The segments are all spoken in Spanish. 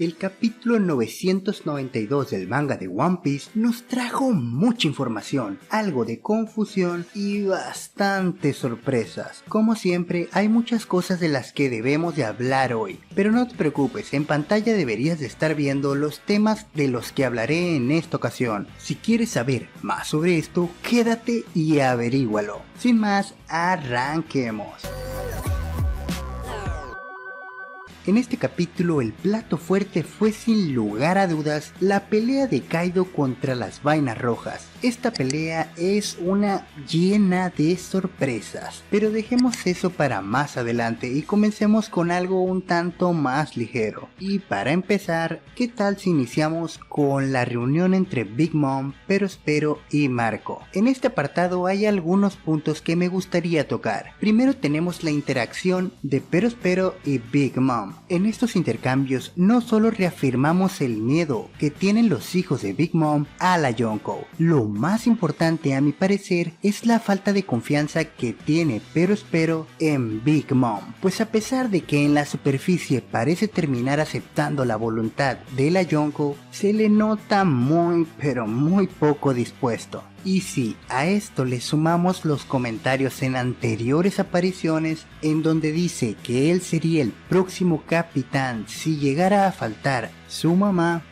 El capítulo 992 del manga de One Piece nos trajo mucha información, algo de confusión y bastantes sorpresas. Como siempre, hay muchas cosas de las que debemos de hablar hoy, pero no te preocupes, en pantalla deberías de estar viendo los temas de los que hablaré en esta ocasión. Si quieres saber más sobre esto, quédate y averígualo. Sin más, arranquemos. En este capítulo el plato fuerte fue sin lugar a dudas la pelea de Kaido contra las vainas rojas. Esta pelea es una llena de sorpresas, pero dejemos eso para más adelante y comencemos con algo un tanto más ligero. Y para empezar, ¿qué tal si iniciamos con la reunión entre Big Mom, Perospero y Marco? En este apartado hay algunos puntos que me gustaría tocar. Primero tenemos la interacción de Perospero y Big Mom. En estos intercambios no solo reafirmamos el miedo que tienen los hijos de Big Mom a la Yonko. Lo más importante a mi parecer es la falta de confianza que tiene Perospero en Big Mom, pues a pesar de que en la superficie parece terminar aceptando la voluntad de la Yonko, se le nota muy pero muy poco dispuesto. Y si a esto le sumamos los comentarios en anteriores apariciones en donde dice que él sería el próximo capitán si llegara a faltar su mamá,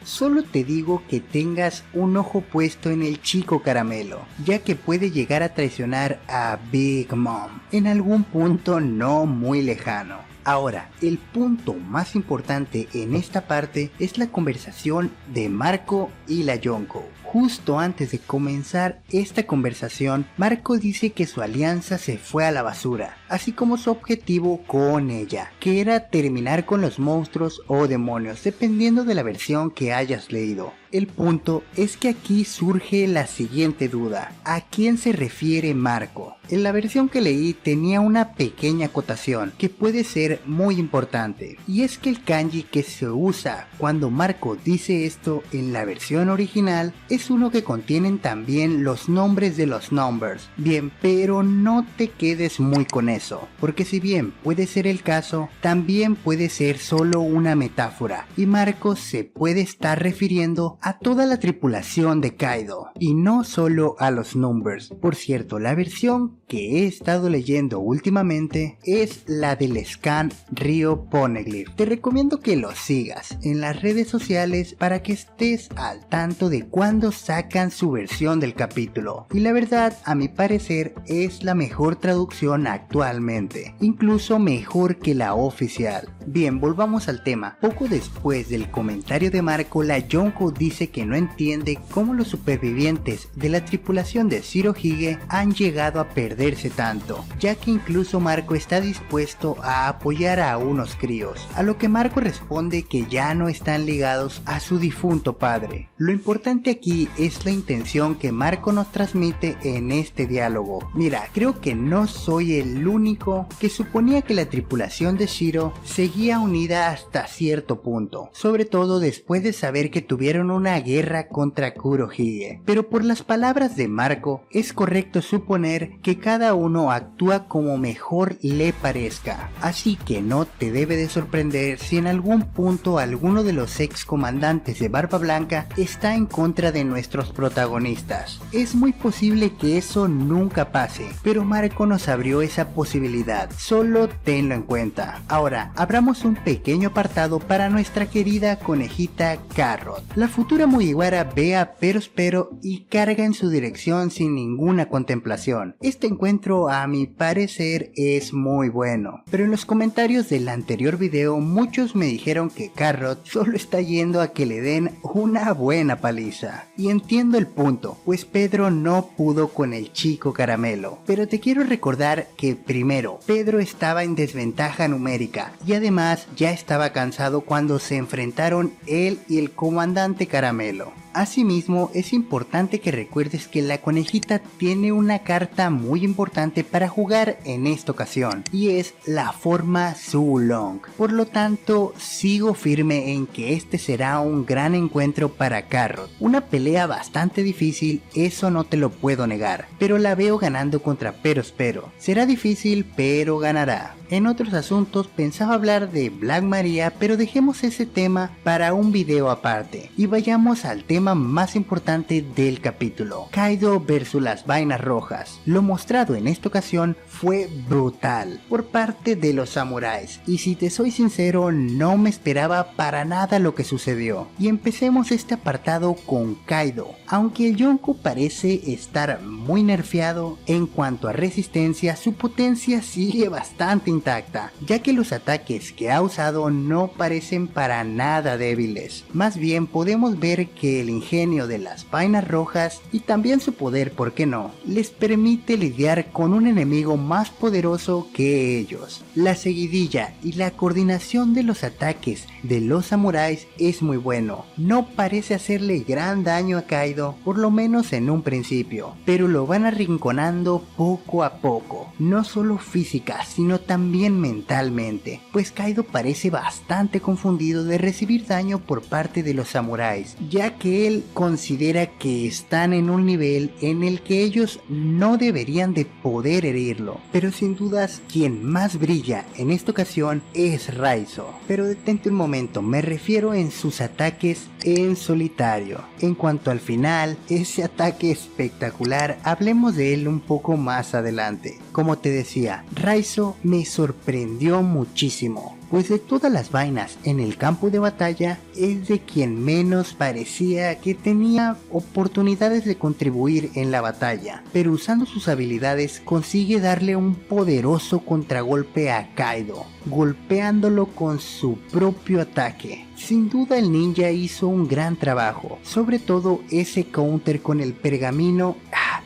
solo te digo que tengas un ojo puesto en el chico caramelo, ya que puede llegar a traicionar a Big Mom en algún punto no muy lejano. Ahora, el punto más importante en esta parte es la conversación de Marco y la Yonko. Justo antes de comenzar esta conversación, Marco dice que su alianza se fue a la basura, así como su objetivo con ella, que era terminar con los monstruos o demonios, dependiendo de la versión que hayas leído. El punto es que aquí surge la siguiente duda: ¿a quién se refiere Marco? En la versión que leí tenía una pequeña acotación que puede ser muy importante, y es que el kanji que se usa cuando Marco dice esto en la versión original es uno que contienen también los nombres de los numbers. Bien, pero no te quedes muy con eso, porque si bien puede ser el caso, también puede ser solo una metáfora, y Marco se puede estar refiriendo a toda la tripulación de Kaido y no solo a los numbers. Por cierto, la versión que he estado leyendo últimamente es la del scan Rio Poneglyph. Te recomiendo que lo sigas en las redes sociales para que estés al tanto de cuando sacan su versión del capítulo, y la verdad, a mi parecer, es la mejor traducción actualmente, incluso mejor que la oficial. Bien, volvamos al tema. Poco después del comentario de Marco, la Yonko dice que no entiende cómo los supervivientes de la tripulación de Shirohige han llegado a perderse tanto, ya que incluso Marco está dispuesto a apoyar a unos críos, a lo que Marco responde que ya no están ligados a su difunto padre. Lo importante aquí es la intención que Marco nos transmite en este diálogo. Mira, creo que no soy el único que suponía que la tripulación de Shiro seguía unida hasta cierto punto, sobre todo después de saber que tuvieron una guerra contra Kurohige, pero por las palabras de Marco es correcto suponer que cada uno actúa como mejor le parezca, así que no te debe de sorprender si en algún punto alguno de los ex comandantes de Barba Blanca está en contra de nuestros protagonistas. Es muy posible que eso nunca pase, pero Marco nos abrió esa posibilidad, solo tenlo en cuenta. Ahora, abramos un pequeño apartado para nuestra querida conejita Carrot. La futura Mugiwara ve a Perospero y carga en su dirección sin ninguna contemplación. Este encuentro a mi parecer es muy bueno, pero en los comentarios del anterior video muchos me dijeron que Carrot solo está yendo a que le den una buena paliza. Y entiendo el punto, pues Pedro no pudo con el chico caramelo, pero te quiero recordar que primero, Pedro estaba en desventaja numérica y además ya estaba cansado cuando se enfrentaron él y el comandante Caramelo. Asimismo, es importante que recuerdes que la conejita tiene una carta muy importante para jugar en esta ocasión, y es la forma Sulong. Por lo tanto, sigo firme en que este será un gran encuentro para Carrot. Una pelea bastante difícil, eso no te lo puedo negar, pero la veo ganando contra Perospero. Será difícil, pero ganará. En otros asuntos pensaba hablar de Black Maria, pero dejemos ese tema para un video aparte y vayamos al tema más importante del capítulo: Kaido versus las vainas rojas. Lo mostrado en esta ocasión fue brutal por parte de los samuráis, y si te soy sincero, no me esperaba para nada lo que sucedió. Y empecemos este apartado con Kaido. Aunque el Yonko parece estar muy nerfeado en cuanto a resistencia, su potencia sigue bastante intacta, ya que los ataques que ha usado no parecen para nada débiles. Más bien podemos ver que el ingenio de las vainas rojas, y también su poder, ¿por qué no?, les permite lidiar con un enemigo más poderoso que ellos. La seguidilla y la coordinación de los ataques de los samuráis es muy bueno. No parece hacerle gran daño a Kaido, por lo menos en un principio, pero lo van arrinconando poco a poco, no solo física sino también mentalmente, pues Kaido parece bastante confundido de recibir daño por parte de los samuráis, ya que él considera que están en un nivel en el que ellos no deberían de poder herirlo. Pero sin dudas quien más brilla en esta ocasión es Raizo. Pero detente un momento, me refiero en sus ataques en solitario. En cuanto al final, ese ataque espectacular, hablemos de él un poco más adelante. Como te decía, Raizo me sorprendió muchísimo, pues de todas las vainas en el campo de batalla es de quien menos parecía que tenía oportunidades de contribuir en la batalla, pero usando sus habilidades consigue darle un poderoso contragolpe a Kaido, golpeándolo con su propio ataque. Sin duda el ninja hizo un gran trabajo, sobre todo ese counter con el pergamino.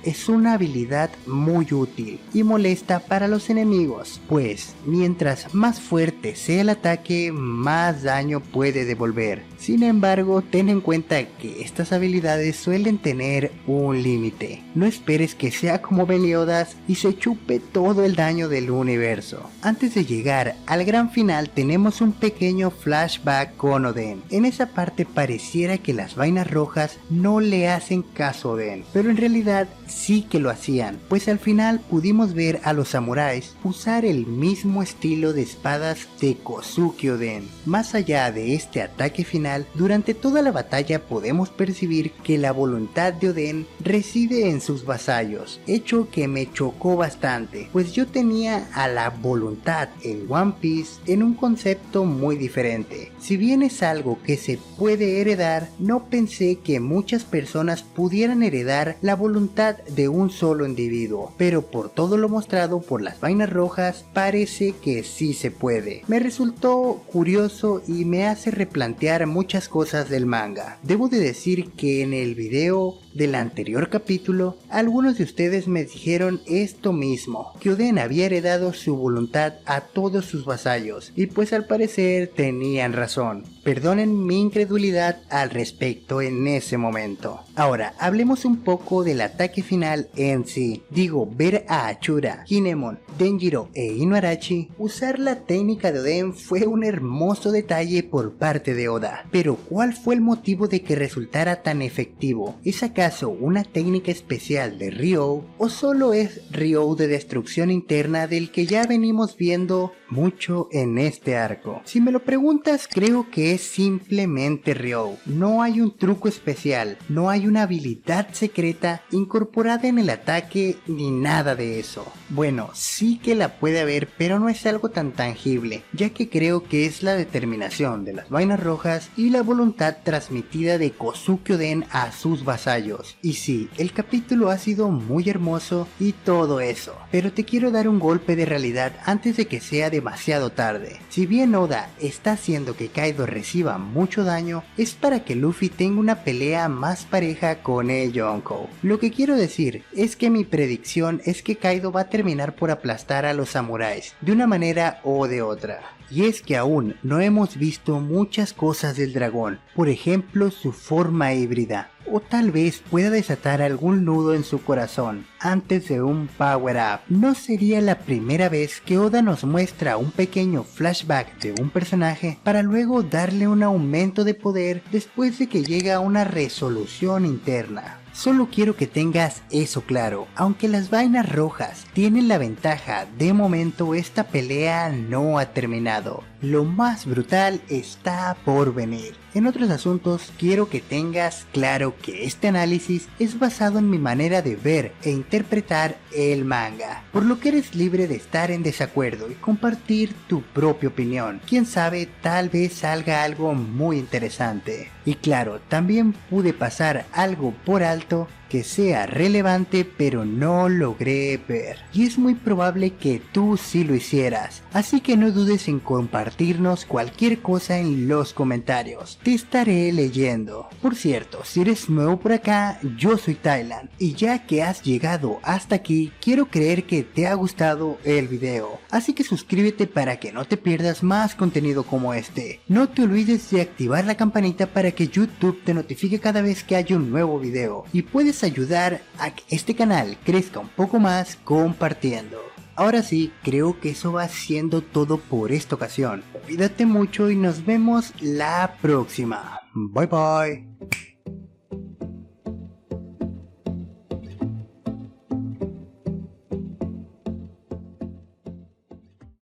Es una habilidad muy útil y molesta para los enemigos, pues mientras más fuerte sea el ataque, más daño puede devolver. Sin embargo, ten en cuenta que estas habilidades suelen tener un límite. No esperes que sea como Meliodas y se chupe todo el daño del universo. Antes de llegar al gran final tenemos un pequeño flashback con Oden. En esa parte pareciera que las vainas rojas no le hacen caso a Oden, pero en realidad sí que lo hacían, pues al final pudimos ver a los samuráis usar el mismo estilo de espadas de Kozuki Oden. Más allá de este ataque final, durante toda la batalla podemos percibir que la voluntad de Oden reside en sus vasallos, hecho que me chocó bastante, pues yo tenía a la voluntad en One Piece en un concepto muy diferente. Si bien es algo que se puede heredar, no pensé que muchas personas pudieran heredar la voluntad de un solo individuo, pero por todo lo mostrado por las vainas rojas parece que sí se puede. Me resultó curioso y me hace replantear muchas cosas del manga. Debo de decir que en el video del anterior capítulo, algunos de ustedes me dijeron esto mismo, que Oden había heredado su voluntad a todos sus vasallos, y pues al parecer tenían razón. Perdonen mi incredulidad al respecto en ese momento. Ahora, hablemos un poco del ataque final en sí. Digo, ver a Ashura, Kinemon, Denjiro e Inuarashi usar la técnica de Oden fue un hermoso detalle por parte de Oda. Pero ¿cuál fue el motivo de que resultara tan efectivo? ¿Es acaso una técnica especial de Ryou o solo es Ryou de destrucción interna del que ya venimos viendo mucho en este arco? Si me lo preguntas, creo que es simplemente Ryou. No hay un truco especial, no hay una habilidad secreta incorporada en el ataque ni nada de eso. Bueno, sí que la puede haber, pero no es algo tan tangible, ya que creo que es la determinación de las vainas rojas y la voluntad transmitida de Kozuki Oden a sus vasallos. Y sí, el capítulo ha sido muy hermoso y todo eso, pero te quiero dar un golpe de realidad antes de que sea demasiado tarde. Si bien Oda está haciendo que Kaido reciba mucho daño, es para que Luffy tenga una pelea más pareja con el Yonko. Lo que quiero decir es que mi predicción es que Kaido va a terminar por aplastar a los samuráis de una manera o de otra. Y es que aún no hemos visto muchas cosas del dragón, por ejemplo su forma híbrida, o tal vez pueda desatar algún nudo en su corazón antes de un power up. No sería la primera vez que Oda nos muestra un pequeño flashback de un personaje para luego darle un aumento de poder después de que llega a una resolución interna. Solo quiero que tengas eso claro. Aunque las vainas rojas tienen la ventaja, de momento esta pelea no ha terminado. Lo más brutal está por venir. En otros asuntos, quiero que tengas claro que este análisis es basado en mi manera de ver e interpretar el manga, por lo que eres libre de estar en desacuerdo y compartir tu propia opinión. Quién sabe, tal vez salga algo muy interesante. Y claro, también pude pasar algo por alto que sea relevante, pero no logré ver, y es muy probable que tú sí lo hicieras, así que no dudes en compartirnos cualquier cosa en los comentarios, te estaré leyendo. Por cierto, si eres nuevo por acá, yo soy Thailand, y ya que has llegado hasta aquí, quiero creer que te ha gustado el video, así que suscríbete para que no te pierdas más contenido como este. No te olvides de activar la campanita para que YouTube te notifique cada vez que haya un nuevo video, y puedes ayudar a que este canal crezca un poco más compartiendo. Ahora sí, creo que eso va siendo todo por esta ocasión. Cuídate mucho y nos vemos la próxima. Bye bye.